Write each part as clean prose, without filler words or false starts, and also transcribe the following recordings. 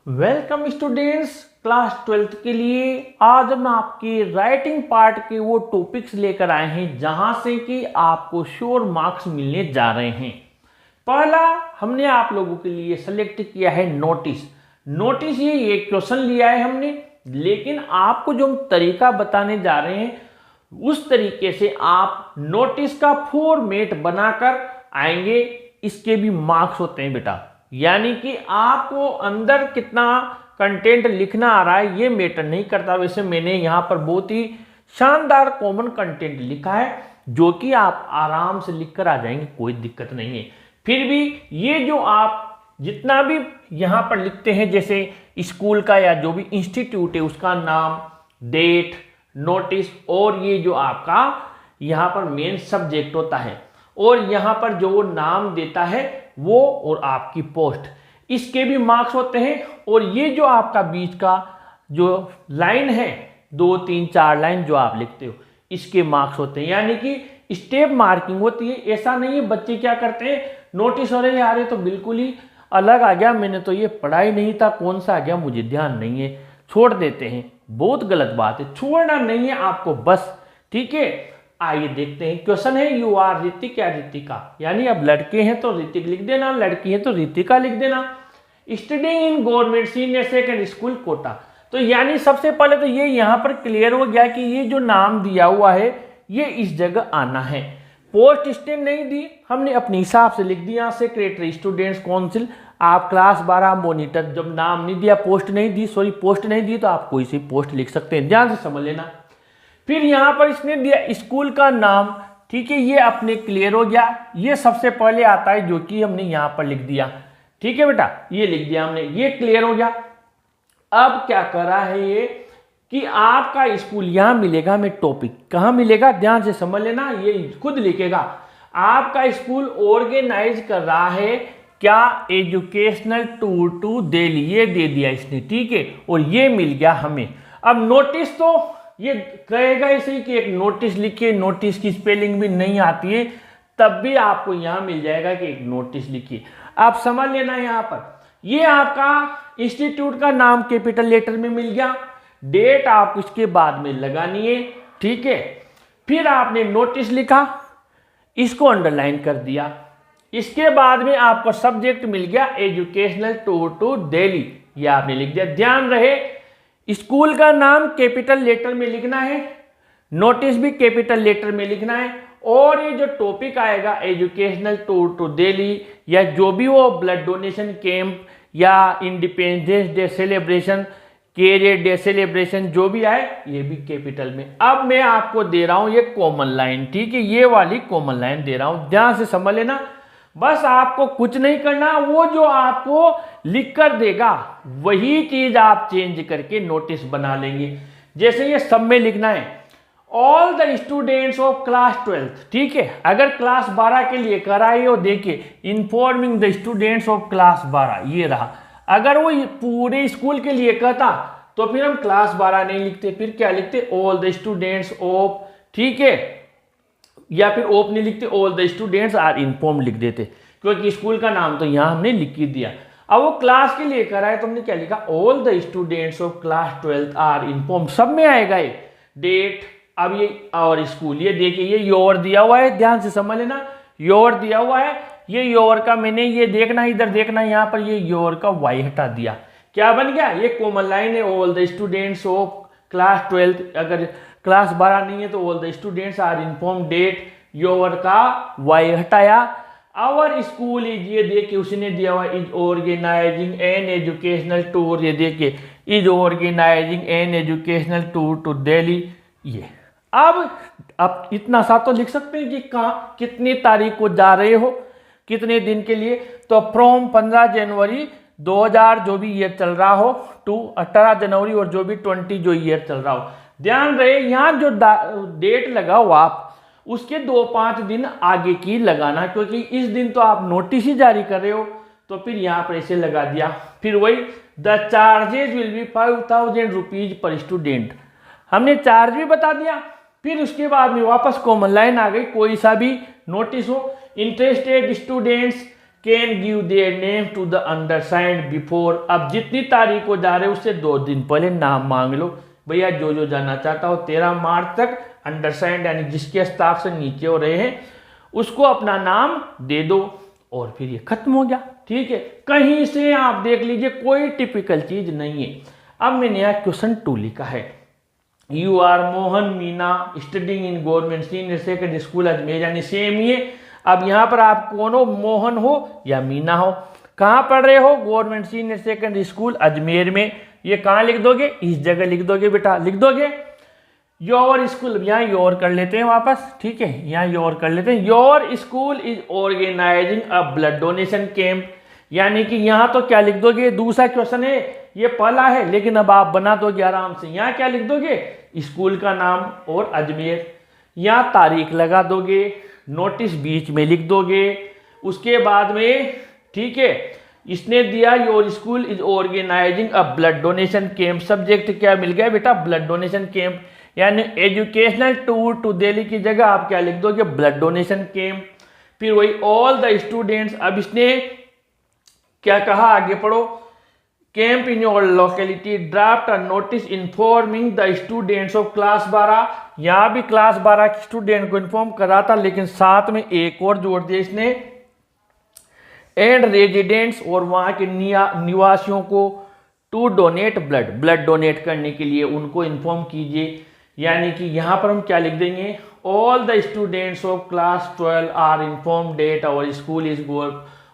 Welcome students, class 12th के लिए आज हम आपके राइटिंग पार्ट के वो टॉपिक्स लेकर आए हैं जहां से कि आपको श्योर मार्क्स मिलने जा रहे हैं। पहला हमने आप लोगों के लिए सेलेक्ट किया है नोटिस ये एक क्वेश्चन लिया है हमने, लेकिन आपको जो हम तरीका बताने जा रहे हैं उस तरीके से आप नोटिस का फॉर्मेट बनाकर आएंगे। इसके भी मार्क्स होते हैं बेटा, यानी कि आपको अंदर कितना कंटेंट लिखना आ रहा है ये मैटर नहीं करता। वैसे मैंने यहाँ पर बहुत ही शानदार कॉमन कंटेंट लिखा है जो कि आप आराम से लिख कर आ जाएंगे, कोई दिक्कत नहीं है। फिर भी ये जो आप जितना भी यहाँ पर लिखते हैं, जैसे स्कूल का या जो भी इंस्टीट्यूट है उसका नाम, डेट, नोटिस और ये जो आपका यहाँ पर मेन सब्जेक्ट होता है और यहाँ पर जो वो नाम देता है वो और आपकी पोस्ट, इसके भी मार्क्स होते हैं। और ये जो आपका बीच का जो लाइन है 2 3 4 लाइन जो आप लिखते हो इसके मार्क्स होते हैं, यानी कि स्टेप मार्किंग होती है। ऐसा नहीं है बच्चे क्या करते हैं नोटिस हो रहे यार ये तो बिल्कुल ही अलग आ गया, मैंने तो ये पढ़ा ही नहीं था, कौन सा आ गया मुझे ध्यान नहीं है, छोड़ देते हैं। बहुत गलत बात है, छोड़ना नहीं है आपको बस, ठीक है। आइए देखते हैं क्वेश्चन है यू आर ऋतिक या ऋतिका, यानी अब लड़के हैं तो ऋतिक लिख देना, लड़की है तो ऋतिका लिख देना। Studying in government senior secondary school Kota, तो यानी सबसे पहले तो ये यहाँ पर क्लियर हो गया कि ये जो नाम दिया हुआ है ये इस जगह आना है। पोस्ट स्टेट नहीं दी, हमने अपने हिसाब से लिख दिया, सेक्रेटरी स्टूडेंट्स काउंसिल, आप क्लास 12 मॉनिटर, जब नाम नहीं दिया पोस्ट नहीं दी तो आप कोई सी पोस्ट लिख सकते हैं, ध्यान से समझ लेना। फिर यहाँ पर इसने दिया स्कूल का नाम, ठीक है, ये अपने क्लियर हो गया, ये सबसे पहले आता है जो कि हमने यहाँ पर लिख दिया, ठीक है बेटा, ये लिख दिया हमने, ये क्लियर हो गया। अब क्या कर रहा है ये कि आपका स्कूल यहाँ मिलेगा, हमें टॉपिक कहाँ मिलेगा ध्यान से समझ लेना, ये खुद लिखेगा। आपका स्कूल ऑर्गेनाइज कर रहा है क्या, एजुकेशनल टूर टू दिल्ली, ये दे दिया इसने, ठीक है, और ये मिल गया हमें। अब नोटिस तो ये कहेगा इसे कि एक नोटिस लिखिए, नोटिस की स्पेलिंग भी नहीं आती है तब भी आपको यहाँ मिल जाएगा कि एक नोटिस लिखिए। आप समझ लेना यहाँ पर ये आपका इंस्टीट्यूट का नाम कैपिटल लेटर में मिल गया, डेट आप इसके बाद में लगानी है, ठीक है। फिर आपने नोटिस लिखा, इसको अंडरलाइन कर दिया, इसके बाद में आपको सब्जेक्ट मिल गया एजुकेशनल टूर टू दिल्ली, ये आपने लिख दिया। ध्यान रहे स्कूल का नाम कैपिटल लेटर में लिखना है, नोटिस भी कैपिटल लेटर में लिखना है, और ये जो टॉपिक आएगा एजुकेशनल टूर टू दिल्ली या जो भी वो ब्लड डोनेशन कैंप या independence day celebration, career day celebration जो भी आए ये भी कैपिटल में। अब मैं आपको दे रहा हूं ये कॉमन लाइन, ठीक है, ये वाली कॉमन लाइन दे रहा हूं, ध्यान से समझ लेना। बस आपको कुछ नहीं करना, वो जो आपको लिख कर देगा वही चीज आप चेंज करके नोटिस बना लेंगे। जैसे ये सब में लिखना है all the students of class 12th, ठीक है, अगर क्लास 12 के लिए कराई हो, देखिए informing the students of class 12 ये रहा। अगर वो पूरे स्कूल के लिए कहता तो फिर हम क्लास 12 नहीं लिखते, फिर क्या लिखते ऑल द स्टूडेंट्स ऑफ, ठीक है, या फिर ऑफ नहीं लिखते, all the students are inform लिख देते, क्योंकि स्कूल का नाम तो यहाँ हमने लिख ही दिया। अब वो क्लास के लिए कराए तो हमने क्या लिखा all the students of class 12th are inform, सब में आएगा ये डेट। अब ये और स्कूल, ये देखिए ये योर दिया हुआ है, ध्यान से समझ लेना, योर दिया हुआ है, ये योर का मैंने ये देखना इधर देखना, यहाँ पर ये योर का वाई हटा दिया, क्या बन गया, ये कॉमन लाइन है all the students of class 12th, अगर क्लास 12 नहीं है तो all the students are inform, date, your का वाई हटाया। आवर स्कूल इज, ये देखिए उसने दिया हुआ is organizing an educational tour, ये देखिए is organizing an educational tour to Delhi. ये अब इतना सा तो लिख सकते हैं कि कहाँ कितनी तारीख को जा रहे हो, कितने दिन के लिए, तो फ्रॉम 15 जनवरी 2000 जो भी ईयर चल रहा हो टू 18 जनवरी और जो भी 20 जो ईयर चल रहा हो। ध्यान रहे यहाँ जो डेट लगा हो आप उसके 2-5 दिन आगे की लगाना, क्योंकि इस दिन तो आप नोटिस ही जारी कर रहे हो, तो फिर यहाँ पर ऐसे लगा दिया। फिर वही the charges will be 5000 rupees per student, हमने चार्ज भी बता दिया। फिर उसके बाद में वापस कॉमन लाइन आ गई, कोई सा भी नोटिस हो, interested students can give their name to the undersigned before. अब जितनी तारीख को जा रहे हो उससे 2 दिन पहले नाम मांग लो। भैया जो जो जाना चाहता हो 13 मार्च तक अंडरसाइंड यानी जिसके हस्ताक्षर नीचे हो रहे हैं उसको अपना नाम दे दो और फिर ये खत्म हो गया। ठीक है, कहीं से आप देख लीजिए कोई टिपिकल चीज नहीं है। अब मैंने यहाँ क्वेश्चन 2 लिखा है, you are Mohan Meena studying in government senior secondary school Ajmer, यानी सेम ही है। अब यहाँ पर आप कौन हो, मोहन हो या मीना हो, कहाँ पढ़ रहे हो, government senior secondary school Ajmer में। ये कहाँ लिख दोगे, इस जगह लिख दोगे बेटा, लिख दोगे योर स्कूल, यहाँ योर कर लेते हैं वापस। ठीक है, यहाँ योर कर लेते हैं। Your school is organizing a blood donation camp, यानी कि यहाँ तो क्या लिख दोगे, दूसरा क्वेश्चन है, ये पहला है लेकिन अब आप बना दोगे आराम से। यहाँ क्या लिख दोगे, स्कूल का नाम और अजमेर, यहाँ तारीख लगा दोगे, नोटिस बीच में लिख दोगे। उसके बाद में ठीक है, इसने दिया your school is organizing a blood donation camp, subject क्या मिल गया बेटा, ब्लड डोनेशन कैंप, यानी एजुकेशनल टूर टू दिल्ली की जगह आप क्या लिख दोगे, ब्लड डोनेशन कैंप। फिर वही ऑल द स्टूडेंट्स, अब इसने क्या कहा, आगे पढ़ो, camp in your locality draft a notice informing the students of class 12, यहाँ भी क्लास 12 के स्टूडेंट को इन्फॉर्म करा था लेकिन साथ में एक और जोड़ दिया इसने, एंड रेजिडेंट्स, और वहाँ के निवासियों को, to donate blood, blood donate करने के लिए उनको इन्फॉर्म कीजिए। यानी कि यहाँ पर हम क्या लिख देंगे, all the students of class 12 are inform date our school is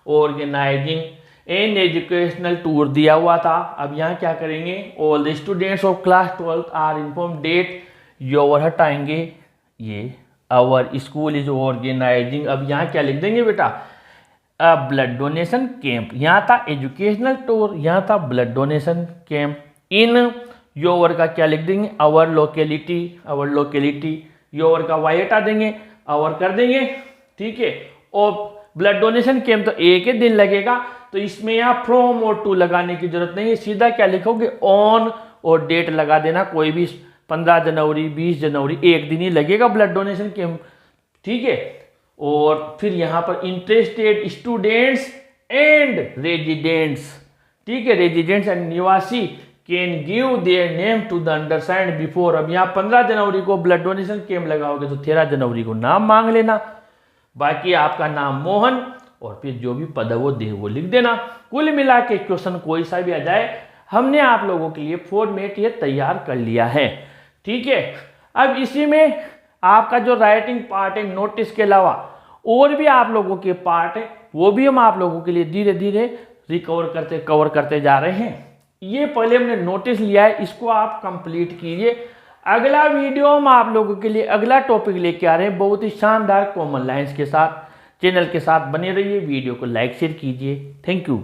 organizing an educational tour दिया हुआ था। अब यहाँ क्या करेंगे, all the students of class 12 are inform date, your हटाएंगे, ये आवर स्कूल इज ऑर्गेनाइजिंग, अब यहाँ क्या लिख देंगे बेटा, ब्लड डोनेशन कैंप, यहाँ था एजुकेशनल टूर, यहाँ था blood donation camp. In your का क्या लिख देंगे, our locality, our locality, your का वाई हटा देंगे, आवर कर देंगे। ठीक है, और ब्लड डोनेशन कैंप तो एक ही दिन लगेगा, तो इसमें यहाँ फ्रॉम और टू लगाने की जरूरत नहीं है, सीधा क्या लिखोगे, ऑन और डेट लगा देना, कोई भी 15 जनवरी 20 जनवरी, एक दिन ही लगेगा ब्लड डोनेशन कैंप। ठीक है, और फिर यहाँ पर इंटरेस्टेड स्टूडेंट्स एंड रेजिडेंट्स, ठीक है, रेजिडेंट्स एंड निवासी can give their name to the undersigned before. अब यहाँ 15 जनवरी को ब्लड डोनेशन कैंप लगाओगे तो 13 जनवरी को नाम मांग लेना, बाकी आपका नाम मोहन और फिर जो भी पद है वो दे वो लिख देना। कुल मिला के क्वेश्चन कोई सा भी आ जाए, हमने आप लोगों के लिए फॉर्मेट ये तैयार कर लिया है। ठीक है, अब इसी में आपका जो राइटिंग पार्ट है, नोटिस के अलावा और भी आप लोगों के पार्ट है, वो भी हम आप लोगों के लिए धीरे धीरे कवर करते जा रहे हैं। ये पहले हमने नोटिस लिया है, इसको आप कंप्लीट कीजिए। अगला वीडियो हम आप लोगों के लिए अगला टॉपिक लेके आ रहे हैं, बहुत ही शानदार कॉमन लाइंस के साथ। चैनल के साथ बने रहिए, वीडियो को लाइक शेयर कीजिए। Thank you.